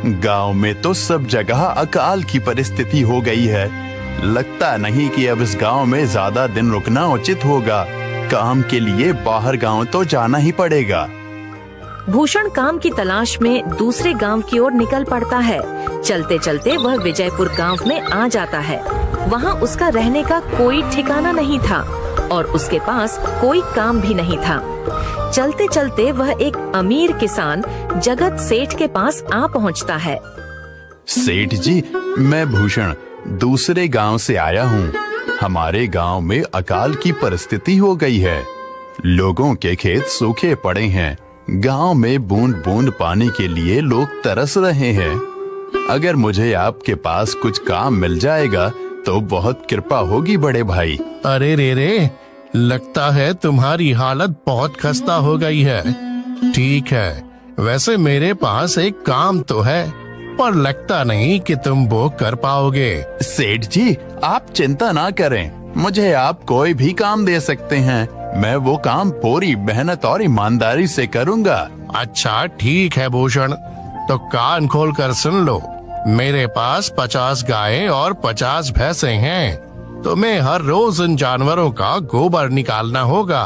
गांव में तो सब जगह अकाल की परिस्थिति हो गई है। लगता नहीं कि अब इस गांव में ज्यादा दिन रुकना उचित होगा। काम के लिए बाहर गांव तो जाना ही पड़ेगा। भूषण काम की तलाश में दूसरे गांव की ओर निकल पड़ता है। चलते चलते वह विजयपुर गांव में आ जाता है। वहां उसका रहने का कोई ठिकाना नहीं था और उसके पास कोई काम भी नहीं था। चलते चलते वह एक अमीर किसान जगत सेठ के पास आ पहुंचता है। सेठ जी, मैं भूषण दूसरे गांव से आया हूँ। हमारे गांव में अकाल की परिस्थिति हो गई है। लोगों के खेत सूखे पड़े हैं। गांव में बूंद बूंद पानी के लिए लोग तरस रहे हैं। अगर मुझे आपके पास कुछ काम मिल जाएगा तो बहुत कृपा होगी बड़े भाई। अरे रे, लगता है तुम्हारी हालत बहुत खस्ता हो गई है। ठीक है, वैसे मेरे पास एक काम तो है, पर लगता नहीं कि तुम वो कर पाओगे। सेठ जी, आप चिंता ना करें। मुझे आप कोई भी काम दे सकते हैं। मैं वो काम पूरी मेहनत और ईमानदारी से करूंगा। अच्छा ठीक है भूषण, तो कान खोल कर सुन लो। मेरे पास 50 गायें और 50 भैंसे हैं। तुम्हें हर रोज इन जानवरों का गोबर निकालना होगा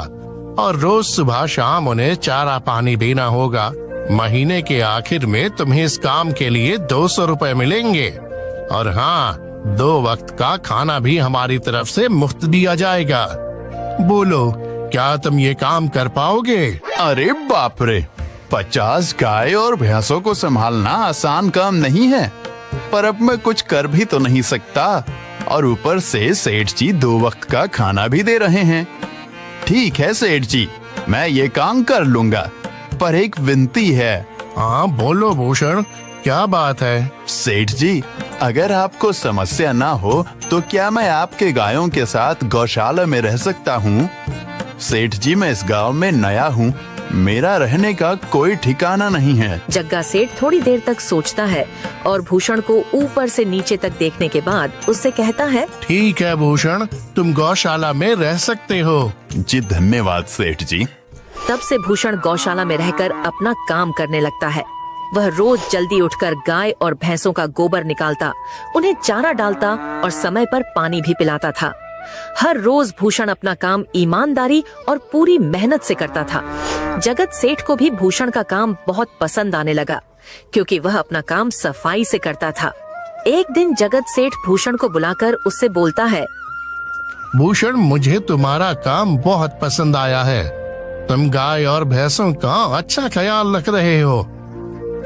और रोज सुबह शाम उन्हें चारा पानी देना होगा। महीने के आखिर में तुम्हें इस काम के लिए 200 रुपए मिलेंगे। और हाँ, 2 वक्त का खाना भी हमारी तरफ से मुफ्त दिया जाएगा। बोलो, क्या तुम ये काम कर पाओगे? अरे बाप रे, 50 गाय और भैंसों को संभालना आसान काम नहीं है। पर अब मैं कुछ कर भी तो नहीं सकता और ऊपर से सेठ जी 2 वक्त का खाना भी दे रहे हैं। ठीक है सेठ जी, मैं ये काम कर लूंगा, पर एक विनती है। हाँ बोलो भूषण, क्या बात है? सेठ जी, अगर आपको समस्या ना हो तो क्या मैं आपके गायों के साथ गौशाला में रह सकता हूँ? सेठ जी, मैं इस गांव में नया हूँ। मेरा रहने का कोई ठिकाना नहीं है। जग्गा सेठ थोड़ी देर तक सोचता है और भूषण को ऊपर से नीचे तक देखने के बाद उससे कहता है, ठीक है भूषण, तुम गौशाला में रह सकते हो। जी धन्यवाद सेठ जी। तब से भूषण गौशाला में रहकर अपना काम करने लगता है। वह रोज जल्दी उठकर गाय और भैंसों का गोबर निकालता, उन्हें चारा डालता और समय पर पानी भी पिलाता था। हर रोज भूषण अपना काम ईमानदारी और पूरी मेहनत से करता था। जगत सेठ को भी भूषण का काम बहुत पसंद आने लगा, क्योंकि वह अपना काम सफाई से करता था। एक दिन जगत सेठ भूषण को बुलाकर उससे बोलता है, भूषण, मुझे तुम्हारा काम बहुत पसंद आया है। तुम गाय और भैंसों का अच्छा ख्याल रख रहे हो,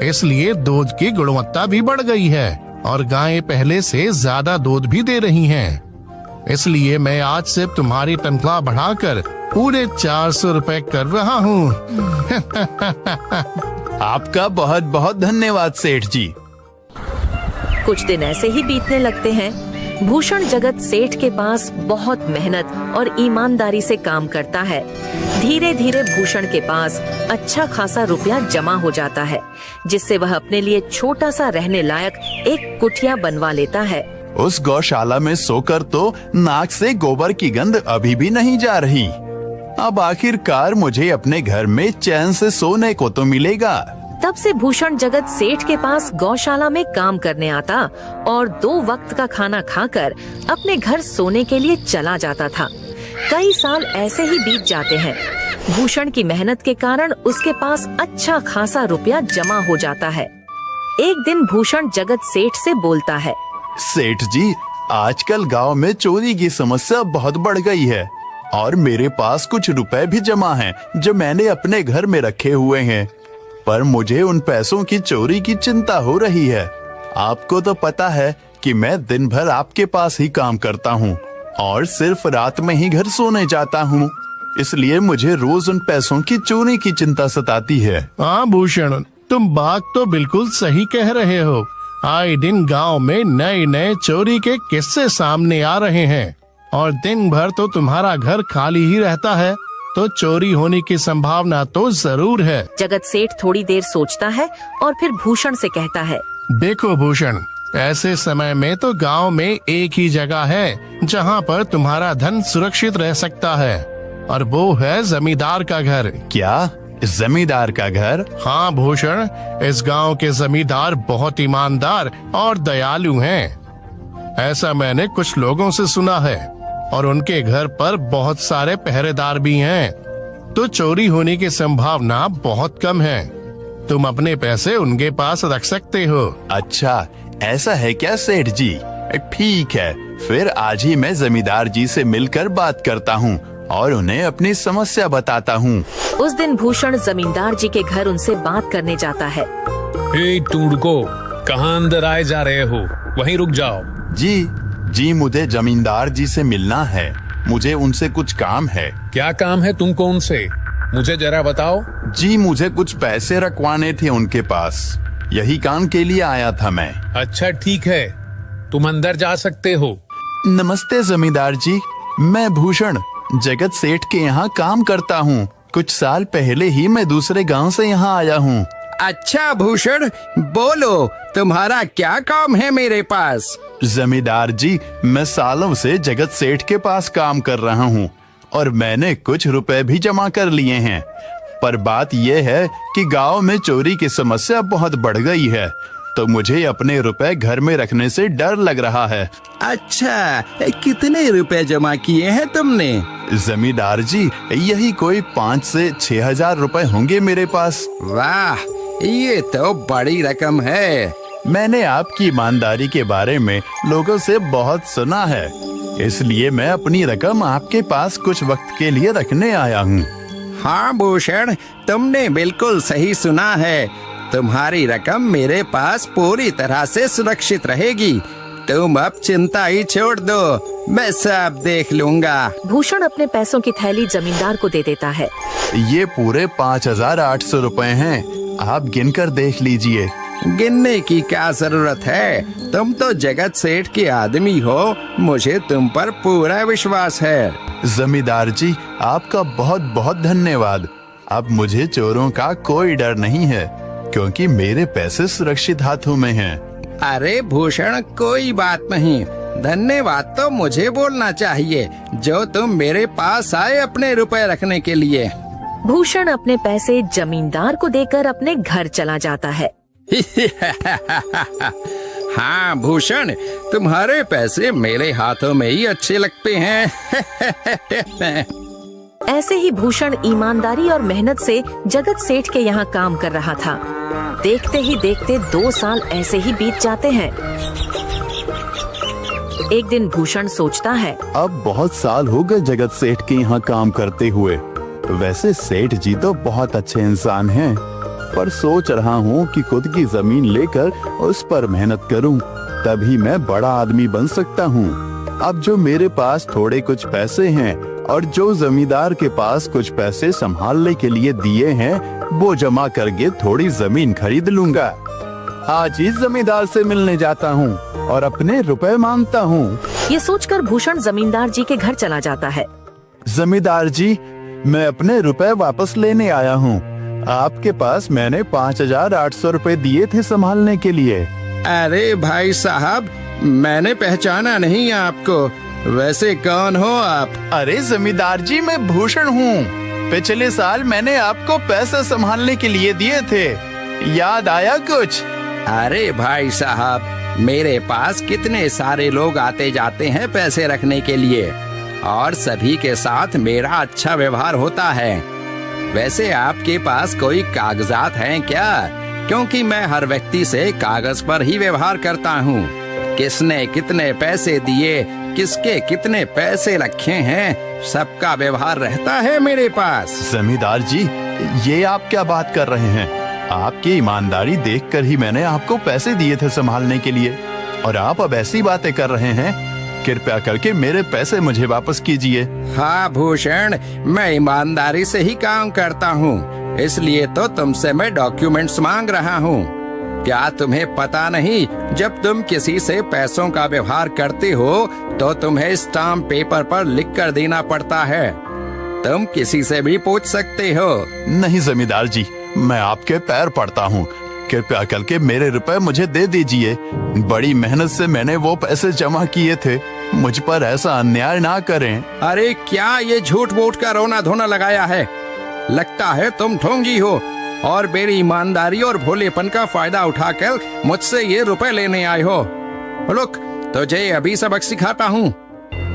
इसलिए दूध की गुणवत्ता भी बढ़ गई है और गायें पहले से ज्यादा दूध भी दे रही हैं। इसलिए मैं आज से तुम्हारी तनख्वाह बढ़ाकर पूरे 400 रुपए कर रहा हूँ। आपका बहुत बहुत धन्यवाद सेठ जी। कुछ दिन ऐसे ही बीतने लगते हैं। भूषण जगत सेठ के पास बहुत मेहनत और ईमानदारी से काम करता है। धीरे धीरे भूषण के पास अच्छा खासा रुपया जमा हो जाता है, जिससे वह अपने लिए छोटा सा रहने लायक एक कुटिया बनवा लेता है। उस गौशाला में सोकर तो नाक से गोबर की गंध अभी भी नहीं जा रही। अब आखिरकार मुझे अपने घर में चैन से सोने को तो मिलेगा। तब से भूषण जगत सेठ के पास गौशाला में काम करने आता और 2 वक्त का खाना खाकर अपने घर सोने के लिए चला जाता था। कई साल ऐसे ही बीत जाते हैं। भूषण की मेहनत के कारण उसके पास अच्छा खासा रुपया जमा हो जाता है। एक दिन भूषण जगत सेठ से बोलता है, सेठ जी, आजकल गांव में चोरी की समस्या बहुत बढ़ गई है और मेरे पास कुछ रुपए भी जमा हैं जो मैंने अपने घर में रखे हुए हैं, पर मुझे उन पैसों की चोरी की चिंता हो रही है। आपको तो पता है कि मैं दिन भर आपके पास ही काम करता हूँ और सिर्फ रात में ही घर सोने जाता हूँ, इसलिए मुझे रोज उन पैसों की चोरी की चिंता सताती है। हाँ भूषण, तुम बात तो बिल्कुल सही कह रहे हो। आए दिन गांव में नए नए चोरी के किस्से सामने आ रहे हैं और दिन भर तो तुम्हारा घर खाली ही रहता है, तो चोरी होने की संभावना तो जरूर है। जगत सेठ थोड़ी देर सोचता है और फिर भूषण से कहता है, देखो भूषण, ऐसे समय में तो गांव में एक ही जगह है जहां पर तुम्हारा धन सुरक्षित रह सकता है, और वो है जमींदार का घर। क्या जमींदार का घर? हाँ भूषण, इस गांव के जमींदार बहुत ईमानदार और दयालु हैं। ऐसा मैंने कुछ लोगों से सुना है और उनके घर पर बहुत सारे पहरेदार भी हैं, तो चोरी होने की संभावना बहुत कम है। तुम अपने पैसे उनके पास रख सकते हो। अच्छा, ऐसा है क्या सेठ जी? ठीक है, फिर आज ही मैं जमींदार जी से मिलकर बात करता हूँ और उन्हें अपनी समस्या बताता हूँ। उस दिन भूषण जमींदार जी के घर उनसे बात करने जाता है। ए टूडको, कहाँ अंदर आए जा रहे हो? वहीं रुक जाओ। जी, मुझे जमींदार जी से मिलना है। मुझे उनसे कुछ काम है। क्या काम है तुमको उनसे? मुझे जरा बताओ। जी, मुझे कुछ पैसे रखवाने थे उनके पास, यही काम के लिए आया था मैं। अच्छा ठीक है, तुम अंदर जा सकते हो। नमस्ते जमींदार जी, मैं भूषण जगत सेठ के यहाँ काम करता हूँ। कुछ साल पहले ही मैं दूसरे गांव से यहाँ आया हूँ। अच्छा भूषण, बोलो तुम्हारा क्या काम है मेरे पास? जमींदार जी, मैं सालों से जगत सेठ के पास काम कर रहा हूँ और मैंने कुछ रुपए भी जमा कर लिए हैं। पर बात यह है कि गांव में चोरी की समस्या बहुत बढ़ गई है, तो मुझे अपने रुपए घर में रखने से डर लग रहा है। अच्छा, कितने रुपए जमा किए हैं तुमने? जमींदार जी, यही कोई 5 से 6 हजार रुपए होंगे मेरे पास। वाह, ये तो बड़ी रकम है। मैंने आपकी ईमानदारी के बारे में लोगों से बहुत सुना है, इसलिए मैं अपनी रकम आपके पास कुछ वक्त के लिए रखने आया हूँ। हाँ भूषण, तुमने बिल्कुल सही सुना है। तुम्हारी रकम मेरे पास पूरी तरह से सुरक्षित रहेगी। तुम अब चिंता ही छोड़ दो, मैं सब देख लूंगा। भूषण अपने पैसों की थैली जमींदार को दे देता है। ये पूरे 5,800 रुपए हैं, आप गिनकर देख लीजिए। गिनने की क्या जरूरत है? तुम तो जगत सेठ के आदमी हो, मुझे तुम पर पूरा विश्वास है। जमींदार जी, आपका बहुत बहुत धन्यवाद। अब मुझे चोरों का कोई डर नहीं है, क्योंकि मेरे पैसे सुरक्षित हाथों में हैं। अरे भूषण, कोई बात नहीं, धन्यवाद तो मुझे बोलना चाहिए, जो तुम मेरे पास आए अपने रुपए रखने के लिए। भूषण अपने पैसे जमींदार को देकर अपने घर चला जाता है। हाँ भूषण, तुम्हारे पैसे मेरे हाथों में ही अच्छे लगते हैं। ऐसे ही भूषण ईमानदारी और मेहनत से जगत सेठ के यहाँ काम कर रहा था। देखते ही देखते 2 साल ऐसे ही बीत जाते हैं। एक दिन भूषण सोचता है, अब बहुत साल हो गए जगत सेठ के यहाँ काम करते हुए। वैसे सेठ जी तो बहुत अच्छे इंसान हैं, पर सोच रहा हूँ कि खुद की जमीन लेकर उस पर मेहनत करूँ, तभी मैं बड़ा आदमी बन सकता हूँ। अब जो मेरे पास थोड़े कुछ पैसे हैं और जो जमींदार के पास कुछ पैसे संभालने के लिए दिए हैं, वो जमा करके थोड़ी जमीन खरीद लूंगा। आज ही जमींदार से मिलने जाता हूँ और अपने रुपए मांगता हूँ। ये सोचकर भूषण जमींदार जी के घर चला जाता है। जमींदार जी, मैं अपने रुपए वापस लेने आया हूँ। आपके पास मैंने 5,800 रुपए दिए थे संभालने के लिए। अरे भाई साहब, मैंने पहचाना नहीं आपको, वैसे कौन हो आप? अरे जमींदार जी, मैं भूषण हूँ। पिछले साल मैंने आपको पैसे संभालने के लिए दिए थे, याद आया कुछ? अरे भाई साहब, मेरे पास कितने सारे लोग आते जाते हैं पैसे रखने के लिए, और सभी के साथ मेरा अच्छा व्यवहार होता है। वैसे आपके पास कोई कागजात हैं क्या? क्योंकि मैं हर व्यक्ति से कागज पर ही व्यवहार करता हूँ। किसने कितने पैसे दिए, किसके कितने पैसे रखे हैं, सबका व्यवहार रहता है मेरे पास। जमींदार जी, ये आप क्या बात कर रहे हैं? आपकी ईमानदारी देखकर ही मैंने आपको पैसे दिए थे संभालने के लिए, और आप अब ऐसी बातें कर रहे हैं। कृपया करके मेरे पैसे मुझे वापस कीजिए। हाँ भूषण, मैं ईमानदारी से ही काम करता हूँ, इसलिए तो तुमसे मैं डॉक्यूमेंट्स मांग रहा हूँ। क्या तुम्हें पता नहीं, जब तुम किसी से पैसों का व्यवहार करते हो तो तुम्हें स्टाम्प पेपर पर लिख कर देना पड़ता है। तुम किसी से भी पूछ सकते हो। नहीं जमींदार जी, मैं आपके पैर पड़ता हूँ, कृपया करके मेरे रुपए मुझे दे दीजिए। बड़ी मेहनत से मैंने वो पैसे जमा किए थे, मुझ पर ऐसा अन्याय ना करें। अरे क्या ये झूठ मूठ का रोना धोना लगाया है? लगता है तुम ढोंगी हो और मेरी ईमानदारी और भोलेपन का फायदा उठाकर मुझसे ये रुपए लेने आए हो। रुक, तुझे अभी सबक सिखाता हूँ।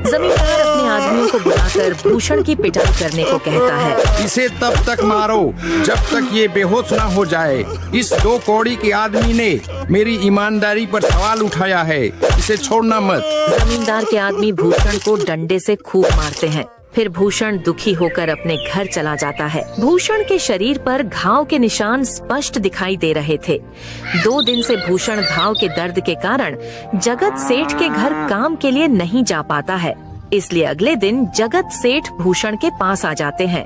जमींदार अपने आदमियों को बुलाकर भूषण की पिटाई करने को कहता है। इसे तब तक मारो जब तक ये बेहोश ना हो जाए। इस 2 कौड़ी के आदमी ने मेरी ईमानदारी पर सवाल उठाया है, इसे छोड़ना मत। जमींदार के आदमी भूषण को डंडे से खूब मारते हैं। फिर भूषण दुखी होकर अपने घर चला जाता है। भूषण के शरीर पर घाव के निशान स्पष्ट दिखाई दे रहे थे। 2 दिन से भूषण घाव के दर्द के कारण जगत सेठ के घर काम के लिए नहीं जा पाता है। इसलिए अगले दिन जगत सेठ भूषण के पास आ जाते हैं।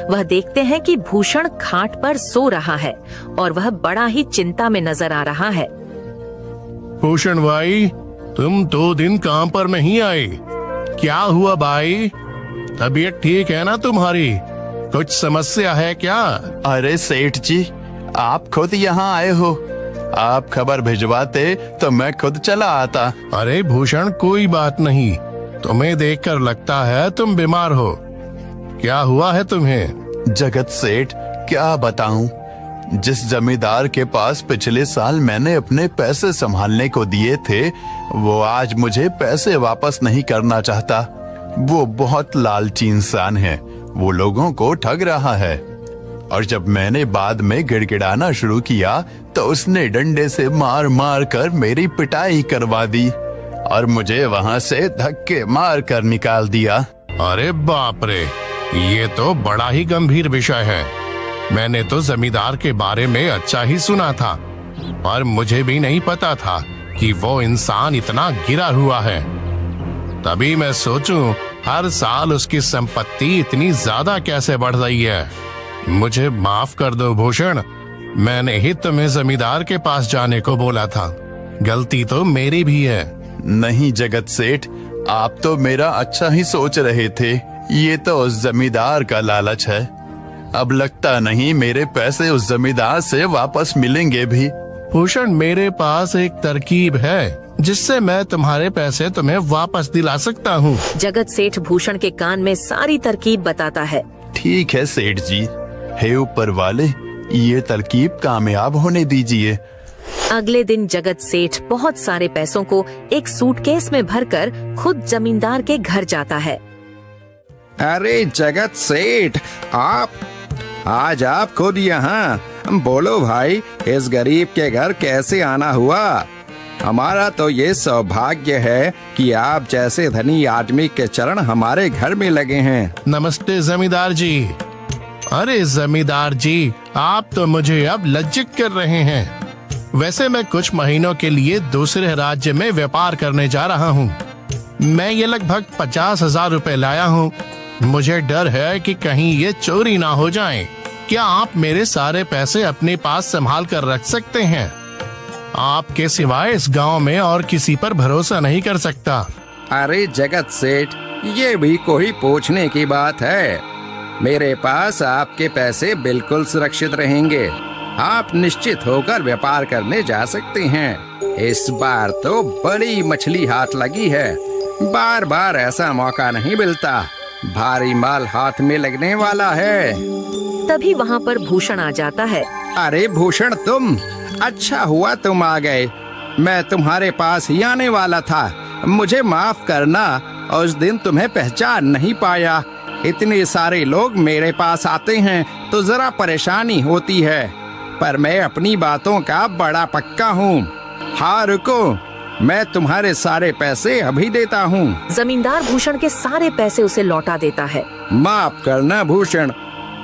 वह देखते हैं कि भूषण खाट पर सो रहा है और वह बड़ा ही चिंता में नजर आ रहा है। भूषण भाई, तुम 2 दिन काम पर नहीं आए, क्या हुआ भाई? तबीयत ठीक है ना तुम्हारी? कुछ समस्या है क्या? अरे सेठ जी, आप खुद यहाँ आए हो। आप खबर भिजवाते तो मैं खुद चला आता। अरे भूषण, कोई बात नहीं, तुम्हें देखकर लगता है तुम बीमार हो। क्या हुआ है तुम्हें? जगत सेठ, क्या बताऊं, जिस जमींदार के पास पिछले साल मैंने अपने पैसे संभालने को दिए थे, वो आज मुझे पैसे वापस नहीं करना चाहता। वो बहुत लालची इंसान है, वो लोगों को ठग रहा है। और जब मैंने बाद में गिड़गिड़ाना शुरू किया तो उसने डंडे से मार मार कर मेरी पिटाई करवा दी और मुझे वहां से धक्के मार कर निकाल दिया। अरे बाप रे, ये तो बड़ा ही गंभीर विषय है। मैंने तो जमींदार के बारे में अच्छा ही सुना था, और मुझे भी नहीं पता था कि वो इंसान इतना गिरा हुआ है। तभी मैं सोचूं, हर साल उसकी संपत्ति इतनी ज्यादा कैसे बढ़ रही है। मुझे माफ कर दो भूषण, मैंने ही तुम्हें जमींदार के पास जाने को बोला था। गलती तो मेरी भी है। नहीं जगत सेठ, आप तो मेरा अच्छा ही सोच रहे थे। ये तो उस जमींदार का लालच है। अब लगता नहीं मेरे पैसे उस जमींदार से वापस मिलेंगे भी। भूषण, मेरे पास एक तरकीब है जिससे मैं तुम्हारे पैसे तुम्हें वापस दिला सकता हूँ। जगत सेठ भूषण के कान में सारी तरकीब बताता है। ठीक है सेठ जी, हे ऊपर वाले, ये तरकीब कामयाब होने दीजिए। अगले दिन जगत सेठ बहुत सारे पैसों को एक सूटकेस में भरकर खुद जमींदार के घर जाता है। अरे जगत सेठ, आज आप खुद यहाँ? बोलो भाई, इस गरीब के घर कैसे आना हुआ? हमारा तो ये सौभाग्य है कि आप जैसे धनी आदमी के चरण हमारे घर में लगे हैं। नमस्ते जमींदार जी। अरे जमींदार जी, आप तो मुझे अब लज्जित कर रहे हैं। वैसे मैं कुछ महीनों के लिए दूसरे राज्य में व्यापार करने जा रहा हूँ। मैं ये लगभग 50,000 रुपए लाया हूँ। मुझे डर है कि कहीं ये चोरी ना हो जाए। क्या आप मेरे सारे पैसे अपने पास संभाल कर रख सकते हैं? आपके सिवाय इस गांव में और किसी पर भरोसा नहीं कर सकता। अरे जगत सेठ, ये भी कोई पूछने की बात है? मेरे पास आपके पैसे बिल्कुल सुरक्षित रहेंगे। आप निश्चित होकर व्यापार करने जा सकते हैं। इस बार तो बड़ी मछली हाथ लगी है। बार बार ऐसा मौका नहीं मिलता। भारी माल हाथ में लगने वाला है। तभी वहाँ पर भूषण आ जाता है। अरे भूषण, तुम? अच्छा हुआ तुम आ गए। मैं तुम्हारे पास ही आने वाला था। मुझे माफ करना, उस दिन तुम्हें पहचान नहीं पाया। इतने सारे लोग मेरे पास आते हैं तो जरा परेशानी होती है, पर मैं अपनी बातों का बड़ा पक्का हूँ। हाँ रुको, मैं तुम्हारे सारे पैसे अभी देता हूँ। जमींदार भूषण के सारे पैसे उसे लौटा देता है। माफ करना भूषण,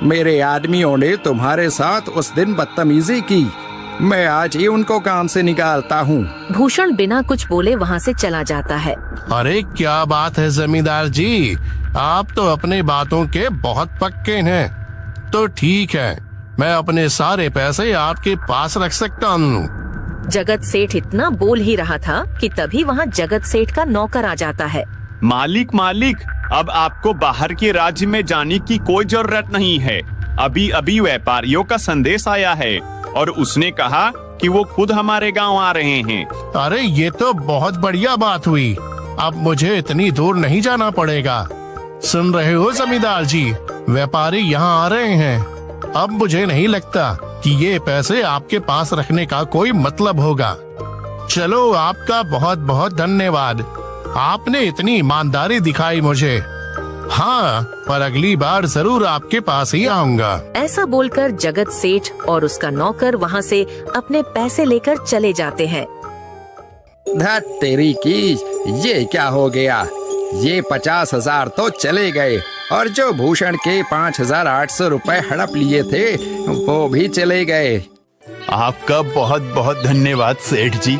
मेरे आदमियों ने तुम्हारे साथ उस दिन बदतमीजी की। मैं आज ही उनको काम से निकालता हूँ। भूषण बिना कुछ बोले वहाँ से चला जाता है। अरे क्या बात है जमींदार जी, आप तो अपने बातों के बहुत पक्के हैं। तो ठीक है, मैं अपने सारे पैसे आपके पास रख सकता हूँ। जगत सेठ इतना बोल ही रहा था कि तभी वहाँ जगत सेठ का नौकर आ जाता है। मालिक, अब आपको बाहर के राज्य में जाने की कोई जरूरत नहीं है। अभी अभी व्यापारियों का संदेश आया है और उसने कहा कि वो खुद हमारे गांव आ रहे हैं। अरे ये तो बहुत बढ़िया बात हुई। अब मुझे इतनी दूर नहीं जाना पड़ेगा। सुन रहे हो जमींदार जी, व्यापारी यहाँ आ रहे हैं। अब मुझे नहीं लगता कि ये पैसे आपके पास रखने का कोई मतलब होगा। चलो, आपका बहुत बहुत धन्यवाद। आपने इतनी ईमानदारी दिखाई मुझे। हाँ, पर अगली बार जरूर आपके पास ही आऊंगा। ऐसा बोलकर जगत सेठ और उसका नौकर वहाँ से अपने पैसे लेकर चले जाते हैं। धत तेरी की, ये क्या हो गया? ये 50,000 तो चले गए और जो भूषण के 5,800 रुपए हड़प लिए थे वो भी चले गए। आपका बहुत बहुत धन्यवाद सेठ जी।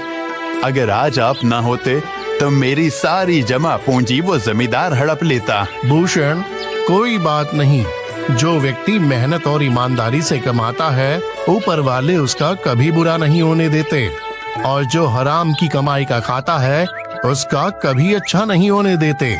अगर आज आप ना होते तो मेरी सारी जमा पूंजी वो जमींदार हड़प लेता। भूषण, कोई बात नहीं। जो व्यक्ति मेहनत और ईमानदारी से कमाता है, ऊपर वाले उसका कभी बुरा नहीं होने देते, और जो हराम की कमाई का खाता है उसका कभी अच्छा नहीं होने देते।